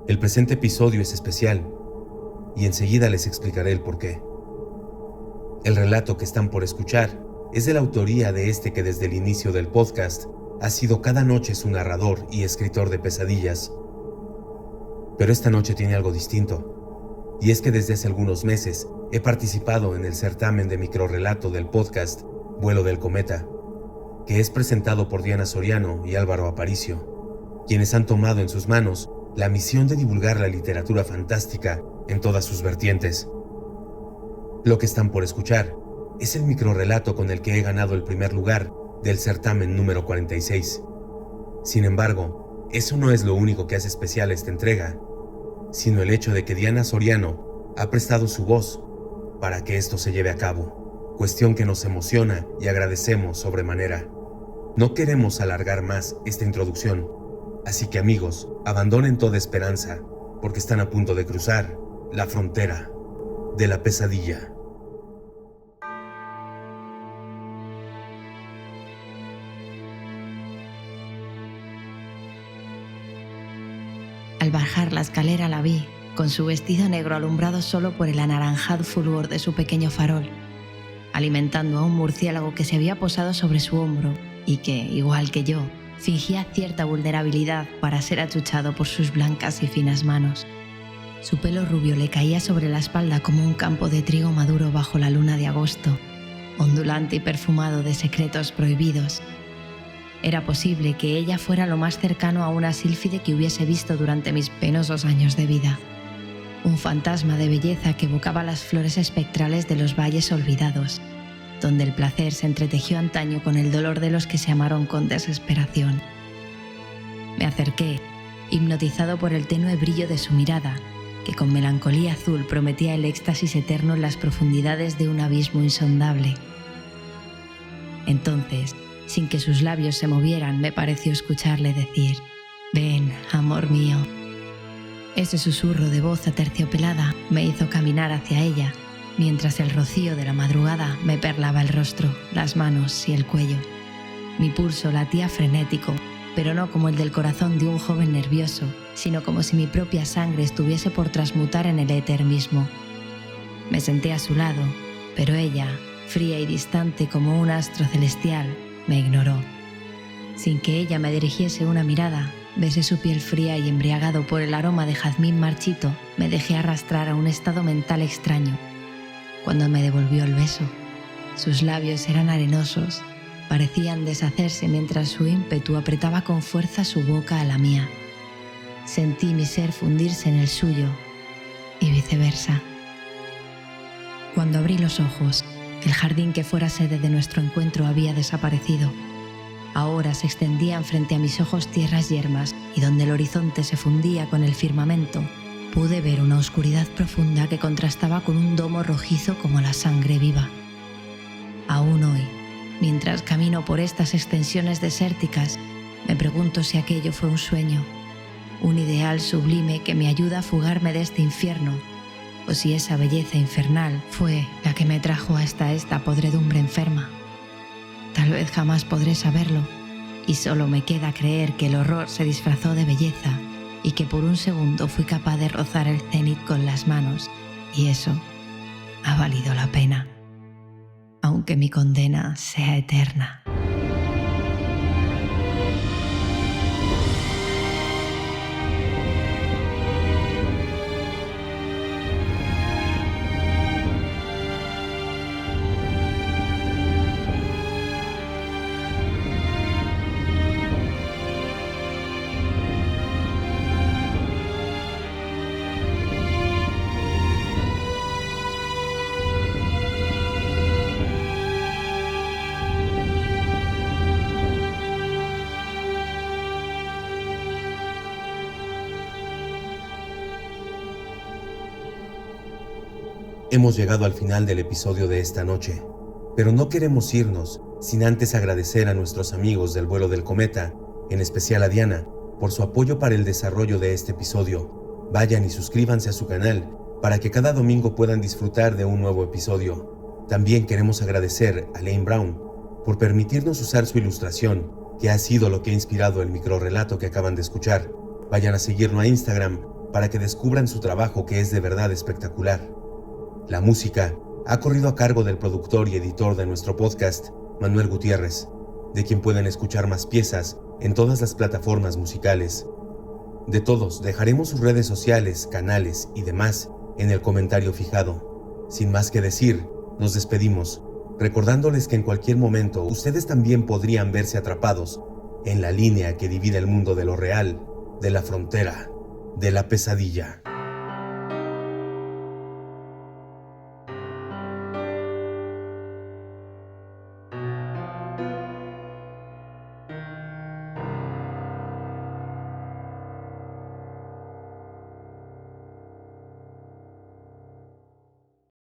El presente episodio es especial y enseguida les explicaré el porqué. El relato que están por escuchar es de la autoría de este que desde el inicio del podcast ha sido cada noche su narrador y escritor de pesadillas. Pero esta noche tiene algo distinto, y es que desde hace algunos meses he participado en el certamen de microrrelato del podcast Vuelo del Cometa, que es presentado por Diana Soriano y Álvaro Aparicio, quienes han tomado en sus manos la misión de divulgar la literatura fantástica en todas sus vertientes. Lo que están por escuchar es el microrrelato con el que he ganado el primer lugar del certamen número 46. Sin embargo, eso no es lo único que hace especial esta entrega, sino el hecho de que Diana Soriano ha prestado su voz para que esto se lleve a cabo, cuestión que nos emociona y agradecemos sobremanera. No queremos alargar más esta introducción, así que amigos, abandonen toda esperanza, porque están a punto de cruzar la frontera de la pesadilla. Al bajar la escalera la vi, con su vestido negro alumbrado solo por el anaranjado fulgor de su pequeño farol, alimentando a un murciélago que se había posado sobre su hombro y que, igual que yo, fingía cierta vulnerabilidad para ser achuchado por sus blancas y finas manos. Su pelo rubio le caía sobre la espalda como un campo de trigo maduro bajo la luna de agosto, ondulante y perfumado de secretos prohibidos. Era posible que ella fuera lo más cercano a una sílfide que hubiese visto durante mis penosos años de vida. Un fantasma de belleza que evocaba las flores espectrales de los valles olvidados, donde el placer se entretejió antaño con el dolor de los que se amaron con desesperación. Me acerqué, hipnotizado por el tenue brillo de su mirada, que con melancolía azul prometía el éxtasis eterno en las profundidades de un abismo insondable. Entonces, sin que sus labios se movieran, me pareció escucharle decir: «Ven, amor mío». Ese susurro de voz aterciopelada me hizo caminar hacia ella, mientras el rocío de la madrugada me perlaba el rostro, las manos y el cuello. Mi pulso latía frenético, pero no como el del corazón de un joven nervioso, sino como si mi propia sangre estuviese por transmutar en el éter mismo. Me senté a su lado, pero ella, fría y distante como un astro celestial, me ignoró. Sin que ella me dirigiese una mirada, besé su piel fría y embriagado por el aroma de jazmín marchito, me dejé arrastrar a un estado mental extraño. Cuando me devolvió el beso, sus labios eran arenosos, parecían deshacerse mientras su ímpetu apretaba con fuerza su boca a la mía. Sentí mi ser fundirse en el suyo y viceversa. Cuando abrí los ojos, el jardín que fuera sede de nuestro encuentro había desaparecido. Ahora se extendían frente a mis ojos tierras yermas y donde el horizonte se fundía con el firmamento, pude ver una oscuridad profunda que contrastaba con un domo rojizo como la sangre viva. Aún hoy, mientras camino por estas extensiones desérticas, me pregunto si aquello fue un sueño, un ideal sublime que me ayuda a fugarme de este infierno, o si esa belleza infernal fue la que me trajo hasta esta podredumbre enferma. Tal vez jamás podré saberlo, y solo me queda creer que el horror se disfrazó de belleza y que por un segundo fui capaz de rozar el cenit con las manos, y eso ha valido la pena, aunque mi condena sea eterna. Hemos llegado al final del episodio de esta noche, pero no queremos irnos sin antes agradecer a nuestros amigos del Vuelo del Cometa, en especial a Diana, por su apoyo para el desarrollo de este episodio. Vayan y suscríbanse a su canal para que cada domingo puedan disfrutar de un nuevo episodio. También queremos agradecer a Lane Brown por permitirnos usar su ilustración, que ha sido lo que ha inspirado el microrrelato que acaban de escuchar. Vayan a seguirlo a Instagram para que descubran su trabajo, que es de verdad espectacular. La música ha corrido a cargo del productor y editor de nuestro podcast, Manuel Gutiérrez, de quien pueden escuchar más piezas en todas las plataformas musicales. De todos, dejaremos sus redes sociales, canales y demás en el comentario fijado. Sin más que decir, nos despedimos, recordándoles que en cualquier momento ustedes también podrían verse atrapados en la línea que divide el mundo de lo real, de la frontera, de la pesadilla.